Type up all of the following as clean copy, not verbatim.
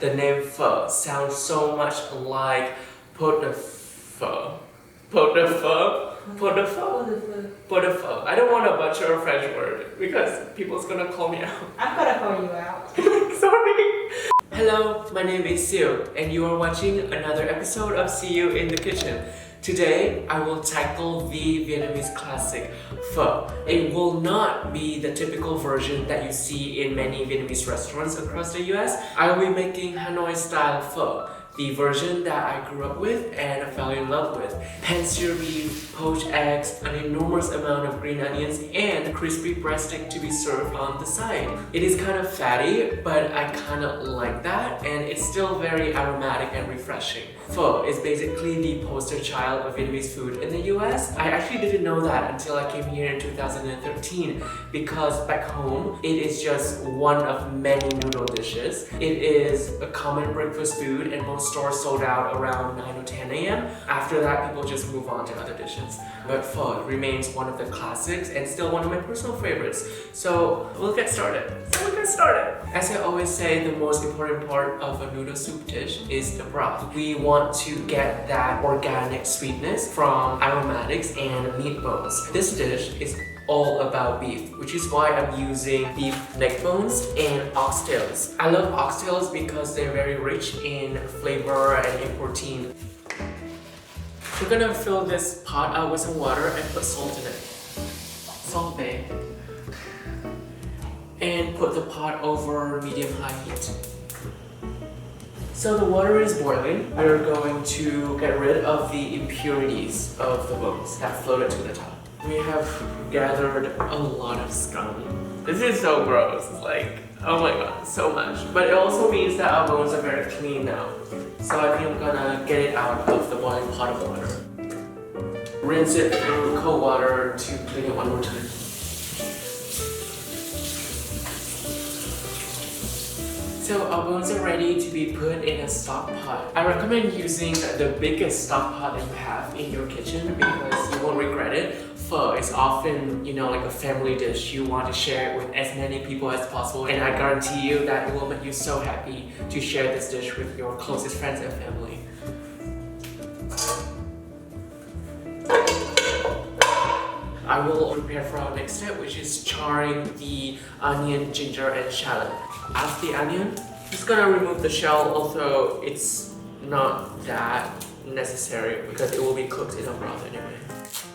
The name pho sounds so much like pot de pho. Pot de pho? Pot de pho? Pot de pho. I don't want to butcher a French word because people's gonna call me out. I'm gonna call you out. Sorry. Hello, my name is Sieu and you are watching another episode of Sieu in the Kitchen. Today, I will tackle the Vietnamese classic pho. It will not be the typical version that you see in many Vietnamese restaurants across the US. I will be making Hanoi-Style pho, the version that I grew up with and fell in love with. Pan-seared beef, poached eggs, an enormous amount of green onions, and crispy breadstick to be served on the side. It is kind of fatty, but I kind of like that, and it's still very aromatic and refreshing. Pho is basically the poster child of Vietnamese food in the US. I actually didn't know that until I came here in 2013 because back home, it is just one of many noodle dishes. It is a common breakfast food and most stores sold out around 9 or 10 a.m. After that, people just move on to other dishes. But pho remains one of the classics and still one of my personal favorites. So we'll get started. As I always say, the most important part of a noodle soup dish is the broth. We want to get that organic sweetness from aromatics and meat bones. This dish is all about beef, which is why I'm using beef neck bones and oxtails. I love oxtails because they're very rich in flavor and in protein. We're gonna fill this pot up with some water and put salt in it. Salt bay. And put the pot over medium-high heat. So the water is boiling. We're going to get rid of the impurities of the bones that floated to the top. We have gathered a lot of scum. This is so gross. It's like, oh my god, so much. But it also means that our bones are very clean now. So I think I'm gonna get it out of the boiling pot of water. Rinse it through cold water to clean it one more time. So our bones are ready to be put in a stock pot. I recommend using the biggest stock pot that you have in your kitchen because you won't regret it. Pho is often, like a family dish. You want to share it with as many people as possible, and I guarantee you that it will make you so happy to share this dish with your closest friends and family. I will prepare for our next step, which is charring the onion, ginger, and shallot. After the onion, I'm just gonna remove the shell, although it's not that necessary because it will be cooked in a broth anyway.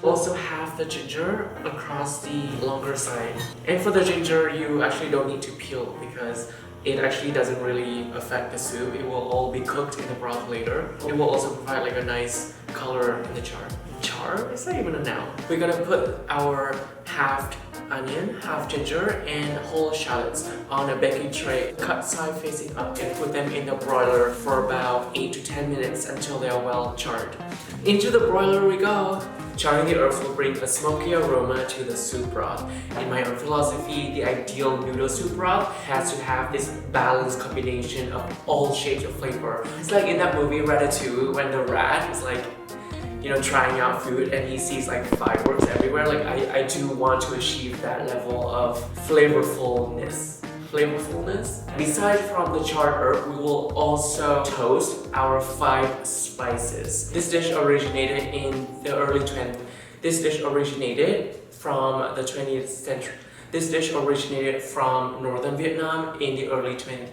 Also have the ginger across the longer side. And for the ginger, you actually don't need to peel because it actually doesn't really affect the soup. It will all be cooked in the broth later. It will also provide like a nice color in the char. Char? Is that even a noun? We're gonna put our halved onion, half ginger, and whole shallots on a baking tray. Cut side facing up and put them in the broiler for about 8 to 10 minutes until they are well charred. Into the broiler we go! Charring the herbs will bring a smoky aroma to the soup broth. In my own philosophy, the ideal noodle soup broth has to have this balanced combination of all shades of flavor. It's like in that movie Ratatouille when the rat is like, trying out food and he sees like fireworks everywhere. Like I do want to achieve that level of flavorfulness. Besides from the charred herb, we will also toast our 5 spices. This dish originated in the early 20th. This dish originated from the 20th century. This dish originated from northern Vietnam in the early 20th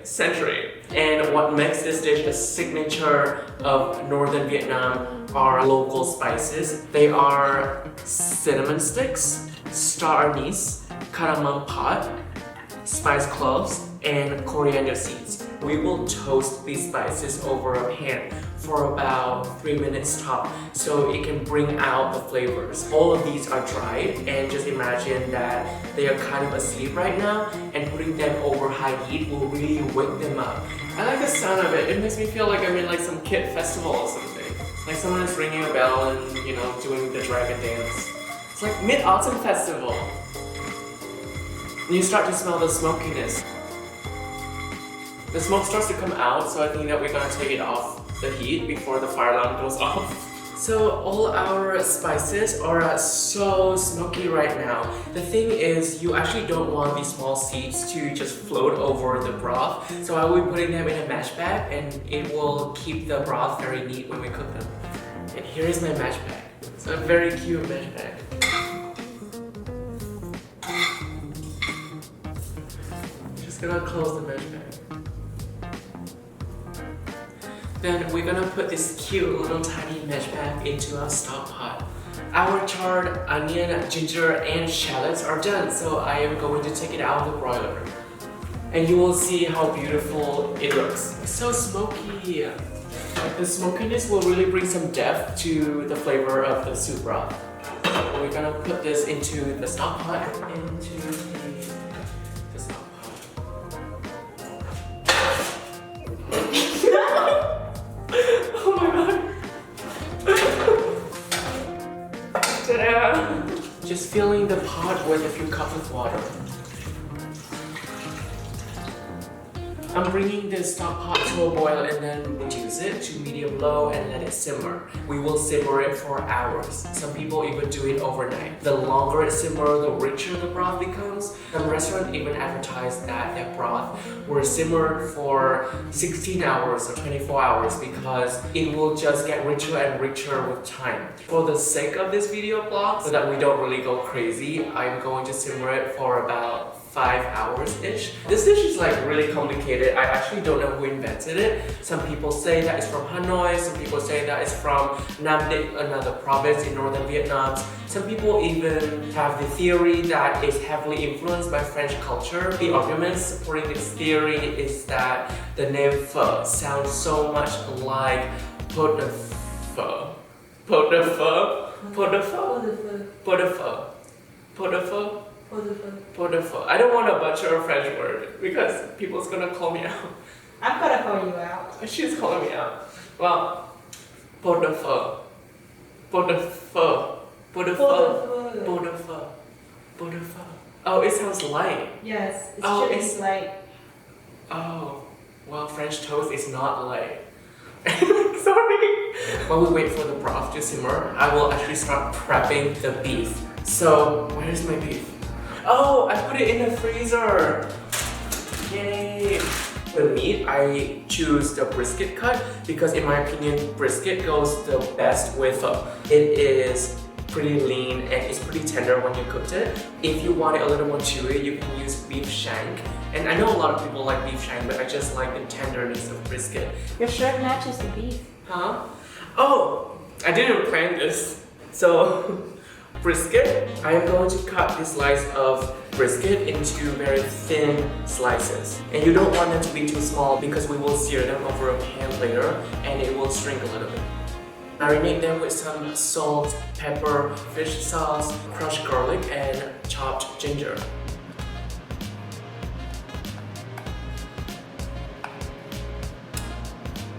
century. And what makes this dish a signature of northern Vietnam are local spices. They are cinnamon sticks, star anise, cardamom pot, spice cloves, and coriander seeds. We will toast these spices over a pan for about 3 minutes top so it can bring out the flavors. All of these are dried, and just imagine that they are kind of asleep right now, and putting them over high heat will really wake them up. I like the sound of it. It makes me feel like I'm in like some kid festival or something. Like someone is ringing a bell and doing the dragon dance. It's like Mid-Autumn Festival. And you start to smell the smokiness. The smoke starts to come out, so I think that we're gonna take it off the heat before the fire alarm goes off. So all our spices are so smoky right now. The thing is, you actually don't want these small seeds to just float over the broth. So I will be putting them in a mash bag and it will keep the broth very neat when we cook them. And here is my mash bag. It's a very cute mash bag. Just gonna close the mash bag. Then we're gonna put this cute little tiny mash bag into our stock pot. Our charred onion, ginger, and shallots are done, so I am going to take it out of the broiler. And you will see how beautiful it looks. It's so smoky. The smokiness will really bring some depth to the flavor of the soup broth. So we're gonna put this into the stock pot, into the stock pot. Oh my god. Ta-da! Just filling the pot with a few cups of water. I'm bringing this stock pot to a boil and then reduce it to medium-low and let it simmer. We will simmer it for hours. Some people even do it overnight. The longer it simmers, the richer the broth becomes. Some restaurants even advertise that their broth will simmer for 16 hours or 24 hours because it will just get richer and richer with time. For the sake of this video blog, so that we don't really go crazy, I'm going to simmer it for about 5 hours-ish. This dish is like really complicated. I actually don't know who invented it. Some people say that it's from Hanoi, some people say that it's from Nam Định, another province in northern Vietnam. Some people even have the theory that it's heavily influenced by French culture. The arguments supporting this theory is that the name pho sounds so much like pot de pho. Pot de pho? Pot de pho? Pot de pho? Pot de pho? Pot de pho. I don't want to butcher a French word because people's gonna call me out. I'm gonna call you out. She's calling me out. Well, pot de pho. Pot de pho. Pot de pho. Pot de pho. Pot de pho. Oh, it sounds light. Yes, it's Oh, it's light. Oh, well, French toast is not light. Sorry. While we wait for the broth to simmer, I will actually start prepping the beef. So, where's my beef? Oh, I put it in the freezer! Yay! The meat, I choose the brisket cut because in my opinion, brisket goes the best with pho. It is pretty lean and it's pretty tender when you cooked it. If you want it a little more chewy, you can use beef shank. And I know a lot of people like beef shank, but I just like the tenderness of brisket. Your shirt matches the beef. Huh? Oh, I didn't plan this. So, brisket, I am going to cut this slice of brisket into very thin slices. And you don't want them to be too small because we will sear them over a pan later and it will shrink a little bit. Marinate them with some salt, pepper, fish sauce, crushed garlic, and chopped ginger.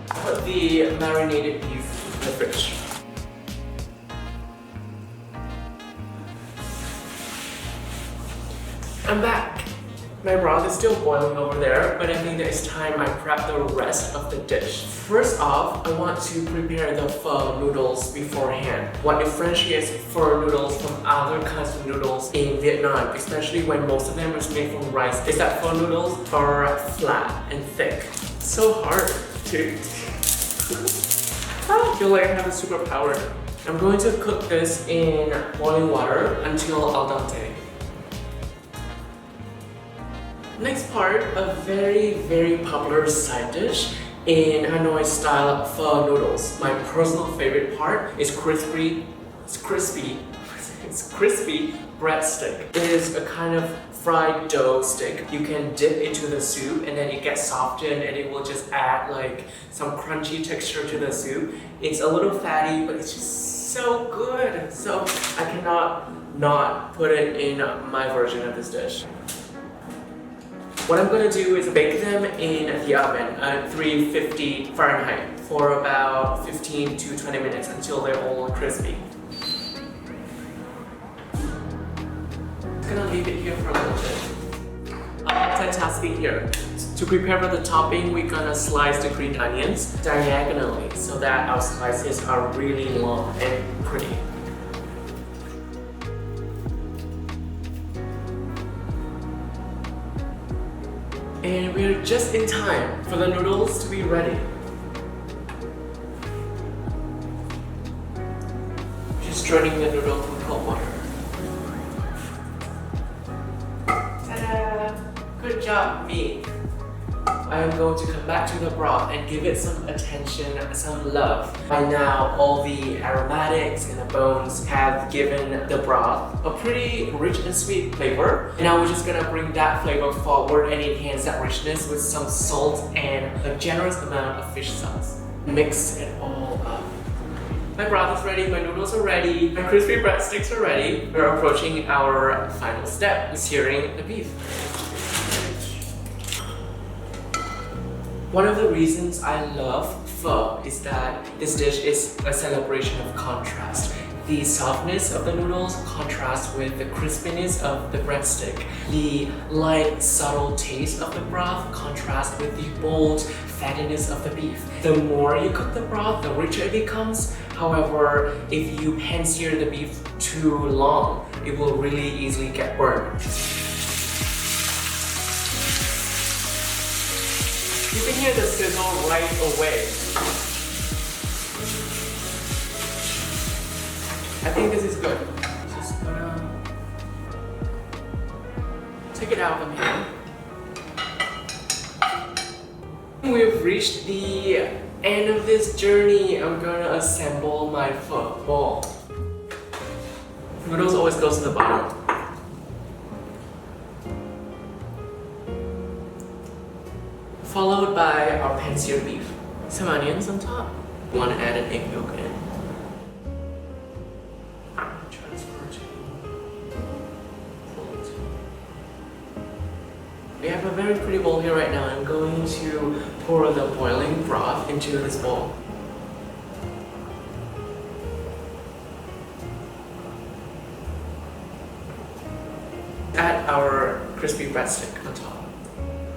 Put the marinated beef in the fridge. I'm back! My broth is still boiling over there, but I think that it's time I prep the rest of the dish. First off, I want to prepare the pho noodles beforehand. What differentiates pho noodles from other kinds of noodles in Vietnam, especially when most of them is made from rice, is that pho noodles are flat and thick. It's so hard to... I feel like I have a superpower. I'm going to cook this in boiling water until al dente. Next part, a very popular side dish in Hanoi-style pho noodles. My personal favorite part is crispy breadstick. It is a kind of fried dough stick. You can dip into the soup and then it gets softened and it will just add like some crunchy texture to the soup. It's a little fatty, but it's just so good. So I cannot not put it in my version of this dish. What I'm going to do is bake them in the oven at 350 Fahrenheit for about 15 to 20 minutes until they're all crispy. I'm gonna leave it here for a little bit. multitasking here. To prepare for the topping, we're gonna slice the green onions diagonally so that our slices are really long and pretty. And we're just in time for the noodles to be ready. Just draining the noodle from cold water. Ta-da! Good job, me. I'm going to come back to the broth and give it some attention, some love. By now, all the aromatics and the bones have given the broth a pretty rich and sweet flavor. And now we're just gonna bring that flavor forward and enhance that richness with some salt and a generous amount of fish sauce. Mix it all up. My broth is ready, my noodles are ready, my crispy breadsticks are ready. We're approaching our final step, searing the beef. One of the reasons I love pho is that this dish is a celebration of contrast. The softness of the noodles contrasts with the crispiness of the breadstick. The light, subtle taste of the broth contrasts with the bold fattiness of the beef. The more you cook the broth, the richer it becomes. However, if you pan-sear the beef too long, it will really easily get burned. You can hear the sizzle right away. I think this is good. Just gonna take it out from here. We've reached the end of this journey. I'm gonna assemble my pho bowl. Noodles always goes to the bottom. Followed by our pan-seared beef. Some onions on top. You want to add an egg yolk in. Transfer to plate. We have a very pretty bowl here right now. I'm going to pour the boiling broth into this bowl. Add our crispy breadstick on top.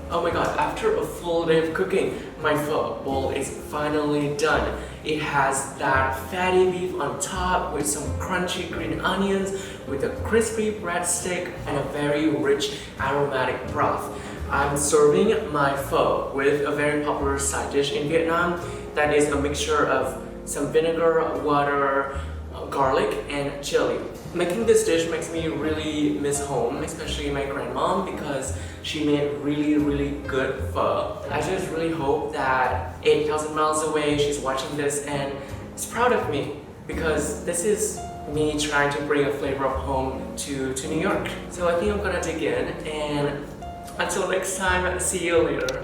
Oh my god, after a full day of cooking, my pho bowl is finally done. It has that fatty beef on top with some crunchy green onions, with a crispy breadstick, and a very rich aromatic broth. I'm serving my pho with a very popular side dish in Vietnam that is a mixture of some vinegar, water, garlic, and chili. Making this dish makes me really miss home, especially my grandmom, because she made really good pho. I just really hope that 8,000 miles away she's watching this and is proud of me, because this is me trying to bring a flavor of home to New York. So I think I'm gonna dig in, and until next time, see you later.